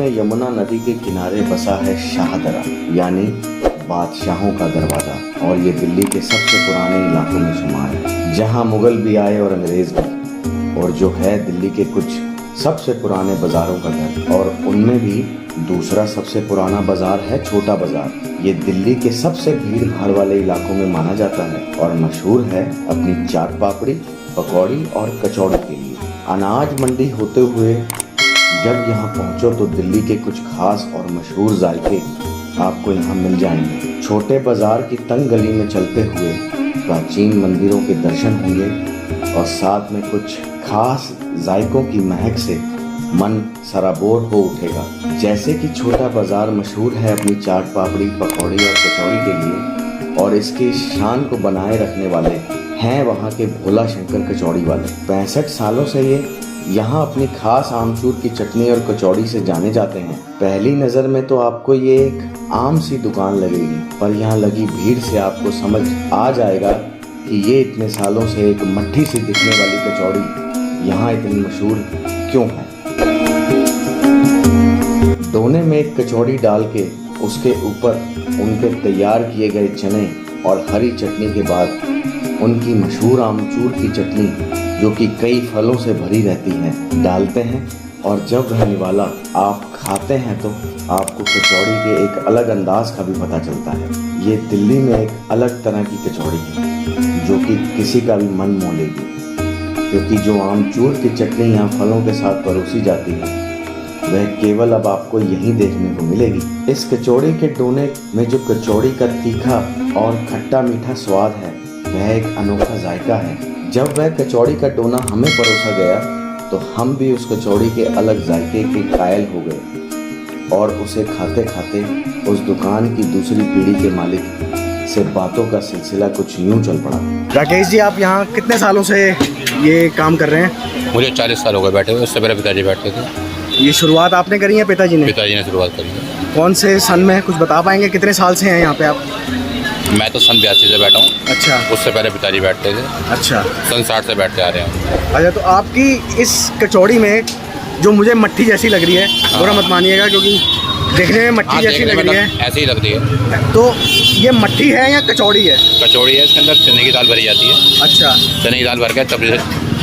में यमुना नदी के किनारे बसा है शाहदरा, यानी बादशाहों का दरवाजा। और ये दिल्ली के सबसे पुराने इलाकों में शुमार है, जहाँ मुगल भी आए और अंग्रेज भी। और जो है दिल्ली के कुछ सबसे पुराने बाजारों का घर, और उनमें भी दूसरा सबसे पुराना बाजार है छोटा बाजार। ये दिल्ली के सबसे भीड़ भाड़ वाले इलाकों में माना जाता है और मशहूर है अपनी चाट पापड़ी, पकौड़ी और कचौड़ी के लिए। अनाज मंडी होते हुए जब यहाँ पहुँचो तो दिल्ली के कुछ खास और मशहूर जायके आपको यहाँ मिल जाएंगे। छोटे बाजार की तंग गली में चलते हुए प्राचीन मंदिरों के दर्शन होंगे और साथ में कुछ खास जायकों की महक से मन सराबोर हो उठेगा। जैसे कि छोटा बाजार मशहूर है अपनी चाट पापड़ी, पकौड़ी और कचौड़ी के लिए, और इसकी शान को बनाए रखने वाले हैं वहाँ के भोला शंकर कचौड़ी वाले। 65 सालों से ये यहाँ अपनी खास आमचूर की चटनी और कचौड़ी से जाने जाते हैं। पहली नज़र में तो आपको ये एक आम सी दुकान लगेगी, पर यहाँ लगी भीड़ से आपको समझ आ जाएगा कि ये इतने सालों से एक मट्ठी सी दिखने वाली कचौड़ी यहाँ इतनी मशहूर क्यों है। दोने में एक कचौड़ी डाल के उसके ऊपर उनके तैयार किए गए चने और हरी चटनी के बाद उनकी मशहूर आमचूर की चटनी, जो कि कई फलों से भरी रहती है, डालते हैं। और जब वह निवाला आप खाते हैं तो आपको कचौड़ी के एक अलग अंदाज का भी पता चलता है। ये दिल्ली में एक अलग तरह की कचौड़ी है जो कि किसी का भी मन मोह लेगी, क्योंकि जो आमचूर की चटनी यहाँ फलों के साथ परोसी जाती है वह केवल अब आपको यहीं देखने को मिलेगी। इस कचौड़ी के डोने में जो कचौड़ी का तीखा और खट्टा मीठा स्वाद है वह एक अनोखा जायका है। जब वह कचौड़ी का डोना हमें परोसा गया तो हम भी उस कचौड़ी के अलग जायके के कायल हो गए और उसे खाते खाते उस दुकान की दूसरी पीढ़ी के मालिक से बातों का सिलसिला कुछ यूं चल पड़ा। राकेश जी, आप यहाँ कितने सालों से ये काम कर रहे हैं? मुझे 40 साल हो गए बैठे हुए। उससे पहले पिताजी बैठते थे। ये शुरुआत आपने करी है पिताजी ने? पिताजी ने शुरुआत करी है। कौन से सन में, कुछ बता पाएंगे? कितने साल से हैं यहाँ पे आप? मैं तो सन 82 से बैठा हूँ। अच्छा। उससे पहले पिताजी बैठते थे। अच्छा। सन 60 से बैठते आ रहे हैं। अच्छा, तो आपकी इस कचौड़ी में जो मुझे मट्ठी जैसी लग रही है, बुरा मत मानिएगा क्योंकि देखने में मट्ठी जैसी लग रही है, ऐसे ही लगती है। तो ये मट्ठी है या कचौड़ी है? कचौड़ी है, इसके अंदर चने की दाल भरी जाती है। अच्छा। चने की दाल भर के तब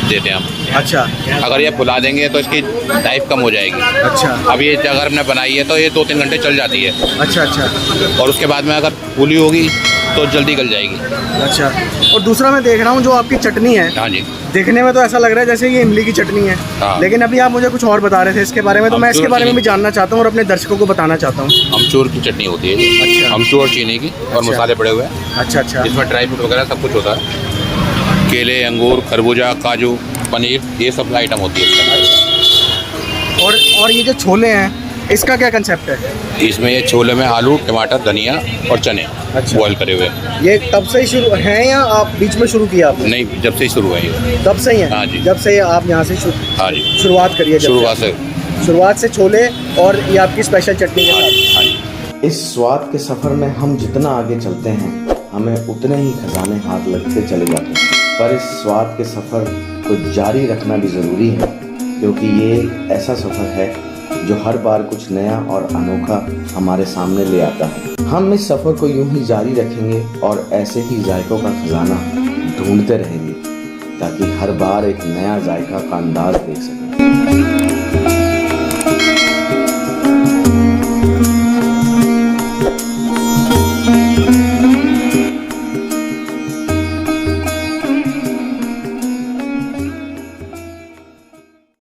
देते हैं हम। अच्छा। अगर ये फुला देंगे तो इसकी लाइफ कम हो जाएगी। अच्छा। अब ये अगर हमने बनाई है तो ये 2-3 घंटे चल जाती है। अच्छा अच्छा। और उसके बाद में अगर फूली होगी तो जल्दी गल जाएगी। अच्छा। और दूसरा मैं देख रहा हूँ जो आपकी चटनी है, हाँ जी, देखने में तो ऐसा लग रहा है जैसे ये इमली की चटनी है। हाँ। लेकिन अभी आप मुझे कुछ और बता रहे थे इसके बारे में, तो मैं इसके बारे में भी जानना चाहता हूँ और अपने दर्शकों को बताना चाहता हूँ। अमचूर की चटनी होती है। अच्छा। अमचूर चीनी की और मसाले पड़े हुए हैं। अच्छा अच्छा। इसमें ड्राई फ्रूट वगैरह सब कुछ होता है। केले, अंगूर, खरबूजा, काजू, पनीर, ये सब आइटम होती है इसके। और ये जो छोले हैं इसका क्या कंसेप्ट है? इसमें ये छोले में आलू, टमाटर, धनिया और चने बॉईल करे हुए। ये तब से ही शुरू है या आप बीच में शुरू किया आपने? नहीं, जब से ही शुरू हुआ ये। तब से ही है? हाँ जी। जब से आप यहाँ से हाँ जी शुरुआत करिए? शुरुआत से छोले और ये आपकी स्पेशल चटनी के साथ। हाँ जी। इस स्वाद के सफ़र में हम जितना आगे चलते हैं हमें उतने ही खजाने हाथ लगते चले जाते हैं। पर इस स्वाद के सफ़र को जारी रखना भी ज़रूरी है, क्योंकि ये एक ऐसा सफ़र है जो हर बार कुछ नया और अनोखा हमारे सामने ले आता है। हम इस सफ़र को यूं ही जारी रखेंगे और ऐसे ही जायकों का खजाना ढूंढते रहेंगे ताकि हर बार एक नया जायका का अंदाज देख सकें।